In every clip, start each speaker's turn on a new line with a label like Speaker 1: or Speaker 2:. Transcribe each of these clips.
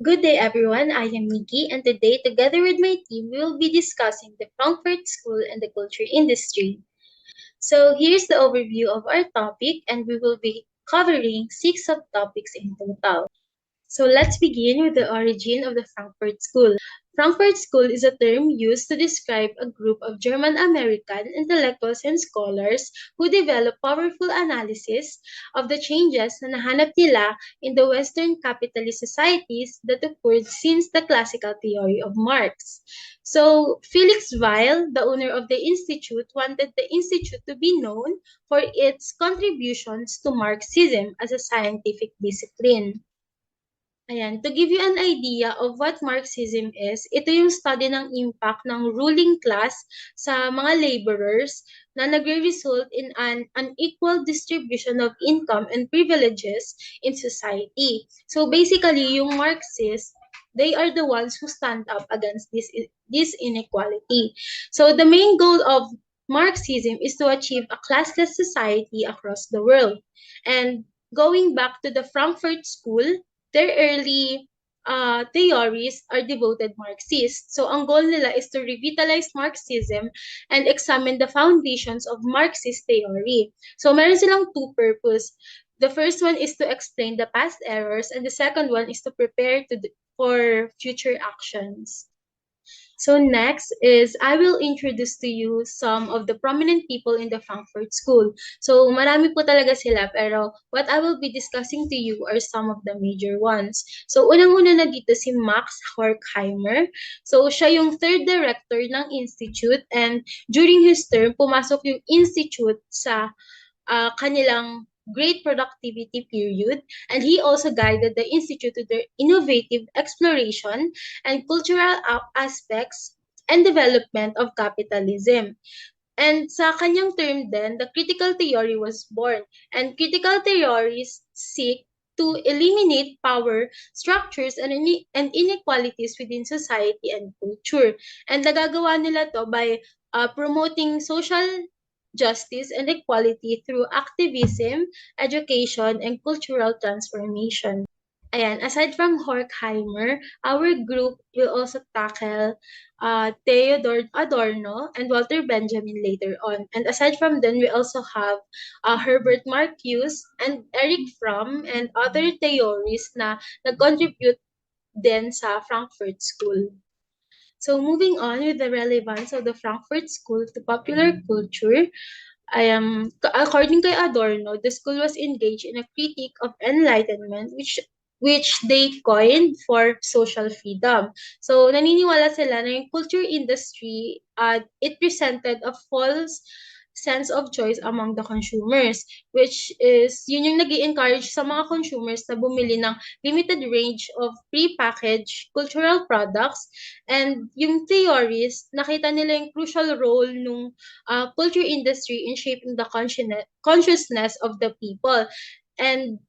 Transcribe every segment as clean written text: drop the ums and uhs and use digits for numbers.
Speaker 1: Good day, everyone. I am Nikki, and today, together with my team, we will be discussing the Frankfurt School and the culture industry. So, here's the overview of our topic, and we will be covering six subtopics in total. So let's begin with the origin of the Frankfurt School. Frankfurt School is a term used to describe a group of German American intellectuals and scholars who developed powerful analysis of the changes na nahanap nila in the Western capitalist societies that occurred since the classical theory of Marx. So Felix Weil, the owner of the institute, wanted the institute to be known for its contributions to Marxism as a scientific discipline. Ayan, to give you an idea of what Marxism is, ito yung study ng impact ng ruling class sa mga laborers na nagre-result in an unequal distribution of income and privileges in society. So basically, yung Marxists, they are the ones who stand up against this inequality. So the main goal of Marxism is to achieve a classless society across the world. And going back to the Frankfurt School, their early theories are devoted Marxist. So ang goal nila is to revitalize Marxism and examine the foundations of Marxist theory. So meron silang two purpose. The first one is to explain the past errors, and the second one is to prepare for future actions. So next is I will introduce to you some of the prominent people in the Frankfurt School. So marami po talaga sila, pero what I will be discussing to you are some of the major ones. So unang-una na dito si Max Horkheimer. So siya yung third director ng institute, and during his term pumasok yung institute sa kanilang great productivity period, and he also guided the institute to their innovative exploration and cultural aspects and development of capitalism. And sa kanyang term din, the critical theory was born, and critical theories seek to eliminate power structures and inequalities within society and culture. And nagagawa nila to by promoting social justice and equality through activism, education, and cultural transformation. Ayan, aside from Horkheimer, our group will also tackle Theodore Adorno and Walter Benjamin later on. And aside from them, we also have Herbert Marcuse and Eric Fromm and other theories na nag-contribute din sa Frankfurt School. So moving on with the relevance of the Frankfurt School to popular culture, according to Adorno, the school was engaged in a critique of enlightenment, which they coined for social freedom. So naniniwala sila na yung culture industry, it presented a false sense of choice among the consumers, which is yun yung nag-i-encourage sa mga consumers na bumili ng limited range of pre-packaged cultural products. And yung theories, nakita nila yung crucial role nung culture industry in shaping the consciousness of the people. And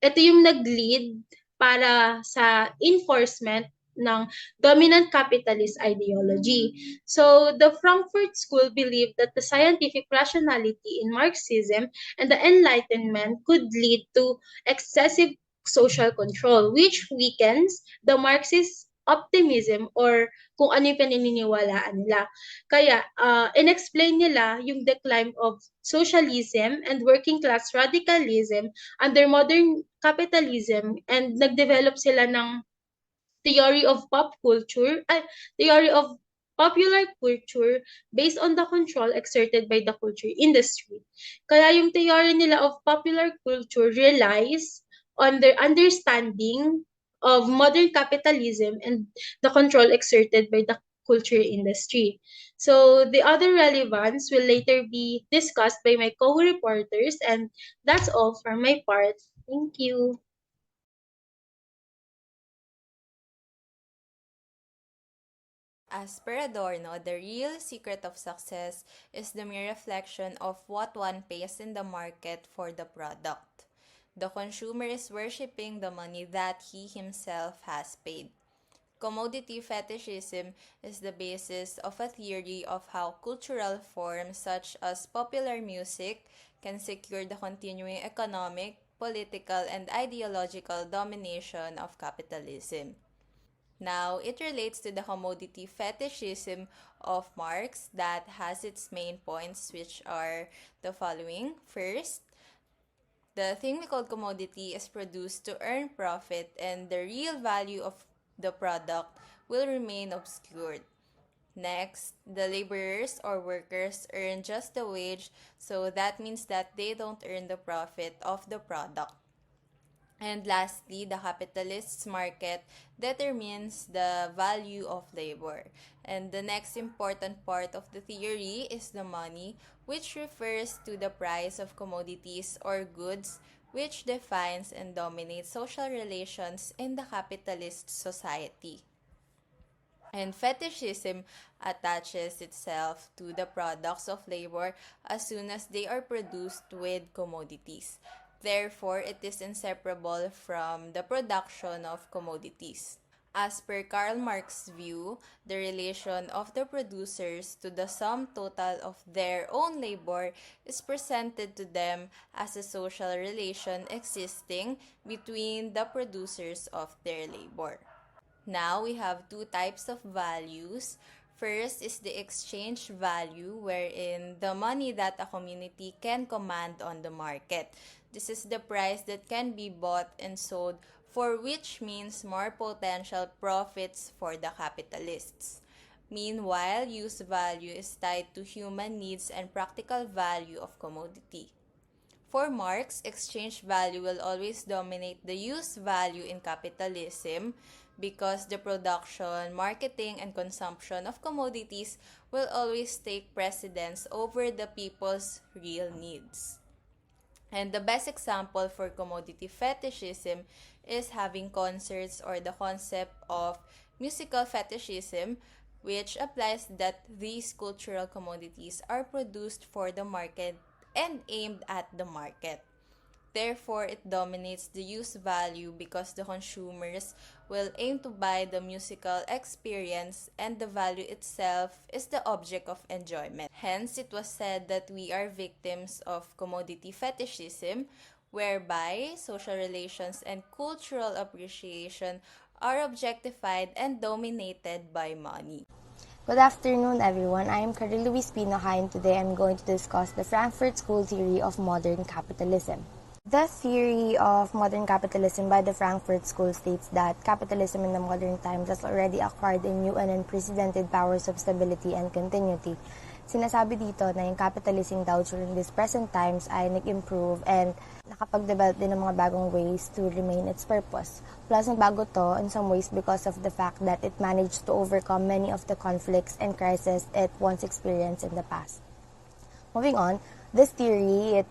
Speaker 1: ito yung nag-lead para sa enforcement ng dominant capitalist ideology. So, the Frankfurt School believed that the scientific rationality in Marxism and the Enlightenment could lead to excessive social control, which weakens the Marxist optimism or kung ano yung pinaniniwalaan nila. Kaya, in-explain nila yung decline of socialism and working class radicalism under modern capitalism, and nag-develop sila ng theory of pop culture, theory of popular culture based on the control exerted by the culture industry. Kaya yung theory nila of popular culture relies on their understanding of modern capitalism and the control exerted by the culture industry. So the other relevance will later be discussed by my co-reporters, and that's all for my part. Thank you.
Speaker 2: As per Adorno, the real secret of success is the mere reflection of what one pays in the market for the product. The consumer is worshipping the money that he himself has paid. Commodity fetishism is the basis of a theory of how cultural forms such as popular music can secure the continuing economic, political and ideological domination of capitalism. Now, it relates to the commodity fetishism of Marx that has its main points, which are the following. First, the thing we call commodity is produced to earn profit, and the real value of the product will remain obscured. Next, the laborers or workers earn just the wage, so that means that they don't earn the profit of the product. And lastly, the capitalist's market determines the value of labor. And the next important part of the theory is the money, which refers to the price of commodities or goods, which defines and dominates social relations in the capitalist society. And fetishism attaches itself to the products of labor as soon as they are produced with commodities. Therefore, it is inseparable from the production of commodities. As per Karl Marx's view, the relation of the producers to the sum total of their own labor is presented to them as a social relation existing between the producers of their labor. Now we have two types of values. First is the exchange value, wherein the money that a community can command on the market. This is the price that can be bought and sold, for which means more potential profits for the capitalists. Meanwhile, use value is tied to human needs and practical value of commodity. For Marx, exchange value will always dominate the use value in capitalism because the production, marketing, and consumption of commodities will always take precedence over the people's real needs. And the best example for commodity fetishism is having concerts, or the concept of musical fetishism, which applies that these cultural commodities are produced for the market and aimed at the market. Therefore, it dominates the use value because the consumers will aim to buy the musical experience, and the value itself is the object of enjoyment. Hence, it was said that we are victims of commodity fetishism, whereby social relations and cultural appreciation are objectified and dominated by money.
Speaker 3: Good afternoon, everyone. I am Carrie Luis Pinoja, and today I'm going to discuss the Frankfurt School theory of modern capitalism. The theory of modern capitalism by the Frankfurt School states that capitalism in the modern times has already acquired a new and unprecedented powers of stability and continuity. Sinasabi dito na yung capitalism daw during these present times ay nag-improve and nakapag-develop din ng mga bagong ways to remain its purpose. Plus, nagbago to in some ways because of the fact that it managed to overcome many of the conflicts and crises it once experienced in the past. Moving on, this theory, it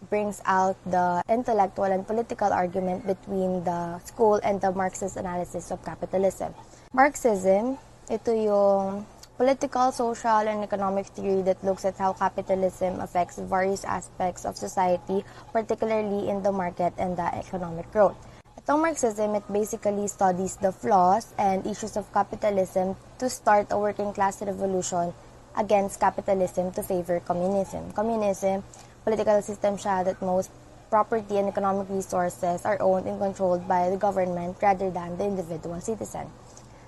Speaker 3: brings out the intellectual and political argument between the school and the Marxist analysis of capitalism. Marxism, ito yung political, social, and economic theory that looks at how capitalism affects various aspects of society, particularly in the market and the economic growth. Itong Marxism, it basically studies the flaws and issues of capitalism to start a working class revolution against capitalism to favor communism. Communism, political system siya that most property and economic resources are owned and controlled by the government rather than the individual citizen.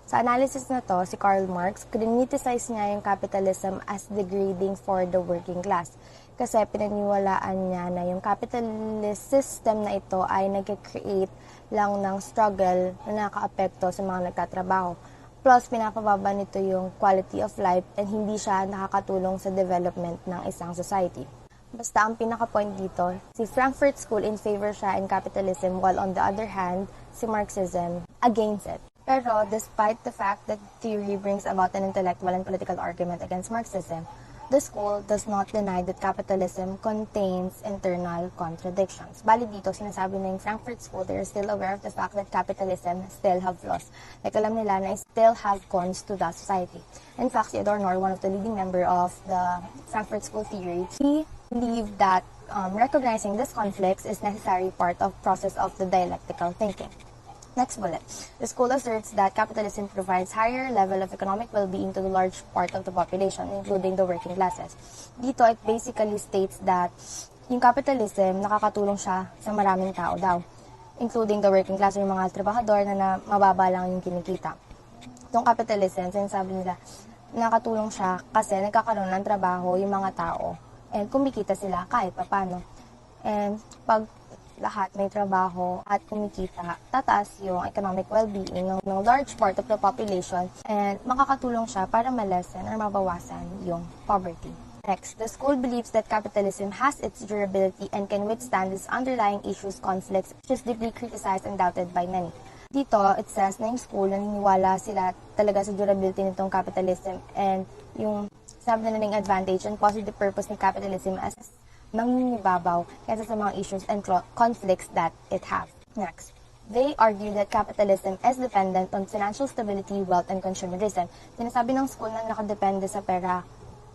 Speaker 3: Sa analysis na to, si Karl Marx, criticize niya yung capitalism as degrading for the working class. Kasi pinaniwalaan niya na yung capitalist system na ito ay nag-create lang ng struggle na nakaapekto sa mga nagtatrabaho. Plus, pinapababa nito yung quality of life and hindi siya nakakatulong sa development ng isang society. Basta ang pinaka-point dito, si Frankfurt School in favor siya in capitalism, while on the other hand, si Marxism against it. Pero despite the fact that theory brings about an intellectual and political argument against Marxism, the school does not deny that capitalism contains internal contradictions. Bali dito, sinasabi na yung Frankfurt School, they are still aware of the fact that capitalism still have flaws. Like alam nila na still have cons to the society. In fact, si Adorno, one of the leading member of the Frankfurt School theory, he believed that recognizing these conflicts is necessary part of process of the dialectical thinking. Next bullet. The school asserts that capitalism provides higher level of economic well-being to the large part of the population, including the working classes. Dito, it basically states that Yung capitalism, nakakatulong siya sa maraming tao daw, including the working class o yung mga trabahador na mababa lang yung kinikita. Itong capitalism, sinasabi nila, nakatulong siya kasi nagkakaroon ng trabaho yung mga tao and kumikita sila kahit papano. And pag lahat may trabaho at kumikita, tataas yung economic well-being ng large part of the population and makakatulong siya para malesen or mabawasan yung poverty. Next, the school believes that capitalism has its durability and can withstand its underlying issues, conflicts, which is deeply criticized and doubted by many. Dito, it says na yung school, naniniwala sila talaga sa durability nitong capitalism and yung sabi na ng advantage and positive purpose ng capitalism as mangingibabaw kaysa sa mga issues and conflicts that it has. Next, they argue that capitalism is dependent on financial stability, wealth, and consumerism. Sinasabi ng school na nakadepende sa pera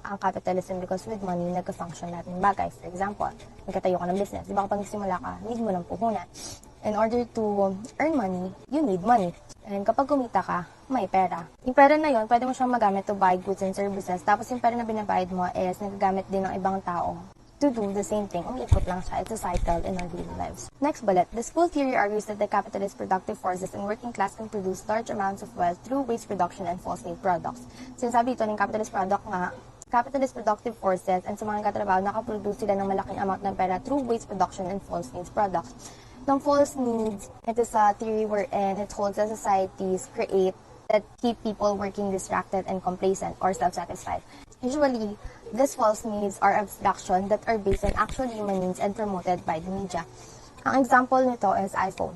Speaker 3: ang capitalism because with money, nagka-function lahat ng bagay. For example, nagkatayo ka ng business. Di ba kapag nagsimula ka, need mo ng puhunan. In order to earn money, you need money. And kapag kumita ka, may pera. Yung pera na yun, pwede mo siyang magamit to buy goods and services. Tapos yung pera na binabayad mo is nagagamit din ng ibang tao to do the same thing. Umiikot lang siya. It's a cycle in our daily lives. Next bullet. The school theory argues that the capitalist productive forces and working class can produce large amounts of wealth through waste production and false made products. Sinasabi ito ng capitalist productive forces and sa mga katrabaho, nakaproduce sila ng malaking amount ng pera through waste production and false needs products. Ng false needs, it is a theory wherein it holds that societies create that keep people working distracted and complacent or self-satisfied. Usually, these false needs are abstraction that are based on actual human needs and promoted by the media. Ang example nito is iPhone.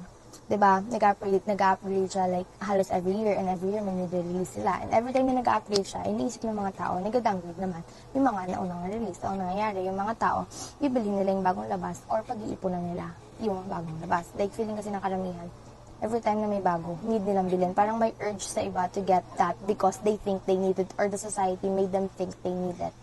Speaker 3: Diba? Nag-upgrade siya like halos every year and every year may nire-release sila. And every time na nag-upgrade siya, iniisip ng mga tao, nag-downgrade naman yung mga naunang release. Ang nangyayari, yung mga tao, bibili nila yung bagong labas or pag-iipunan nila yung bagong labas. Like feeling kasi ng karamihan, every time na may bago, need nilang bilhin. Parang may urge sa iba to get that because they think they need it or the society made them think they need it.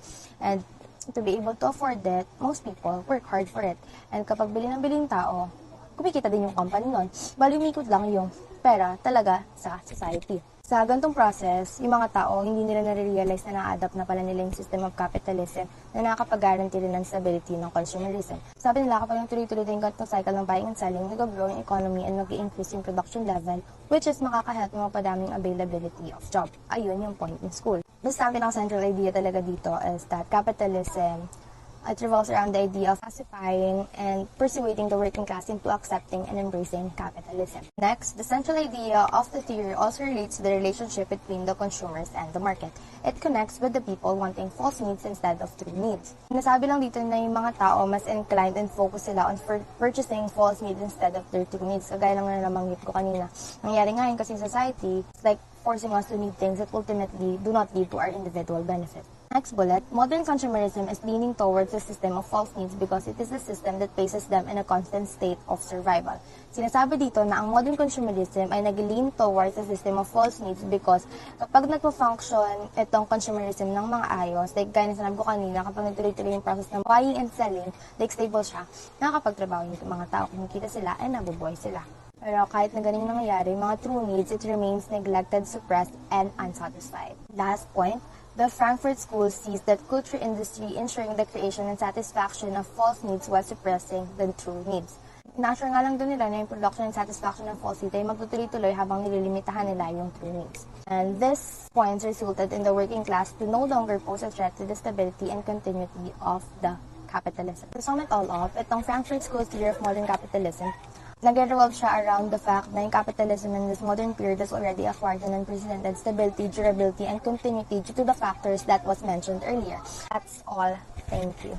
Speaker 3: And to be able to afford it, most people work hard for it. And kapag bili ng biling tao, kumikita din yung company nun. Bali, umikot lang yung pera talaga sa society. Sa ganitong process, yung mga tao, hindi nila nare-realize na na-adapt na pala nila yung system of capitalism na nakakapag-guarantee rin ng stability ng consumerism. Sabi nila, kapag yung tuloy-tuloy din ganitong cycle ng buying and selling, nag-grow yung economy and mag-increase yung production level, which is makakahelp ng mapadaming availability of job. Ayun yung point in school. The something ang central idea talaga dito is that capitalism, it revolves around the idea of pacifying and persuading the working class into accepting and embracing capitalism. Next, the central idea of the theory also relates to the relationship between the consumers and the market. It connects with the people wanting false needs instead of true needs. Nasabi lang dito na yung mga tao mas inclined and focus sila on purchasing false needs instead of their true needs. Kagaya lang na nabanggit ko kanina. Nangyari nga yun kasi society, it's like forcing us to need things that ultimately do not lead to our individual benefit. Next bullet, modern consumerism is leaning towards a system of false needs because it is a system that places them in a constant state of survival. Sinasabi dito na ang modern consumerism ay nag-lean towards a system of false needs because kapag nagpo-function itong consumerism ng mga ayos, like gaya na sinabi ko kanina, kapag nagtuloy-tuloy yung process ng buying and selling, like stable siya, nakakapagtrabaho yung mga tao, kumikita sila, and nabubuhay sila. Pero kahit na ganun nangyayari, mga true needs, it remains neglected, suppressed, and unsatisfied. Last point, the Frankfurt School sees that culture industry ensuring the creation and satisfaction of false needs while suppressing the true needs. Na-assure nga lang doon nila na yung production and satisfaction ng false needs ay magtutuloy-tuloy habang nililimitahan nila yung true needs. And this points resulted in the working class to no longer pose a threat to the stability and continuity of the capitalism. To sum it all up, itong Frankfurt School's theory of modern capitalism nag-revolve siya around the fact na yung capitalism in this modern period has already acquired an unprecedented stability, durability, and continuity due to the factors that was mentioned earlier. That's all. Thank you.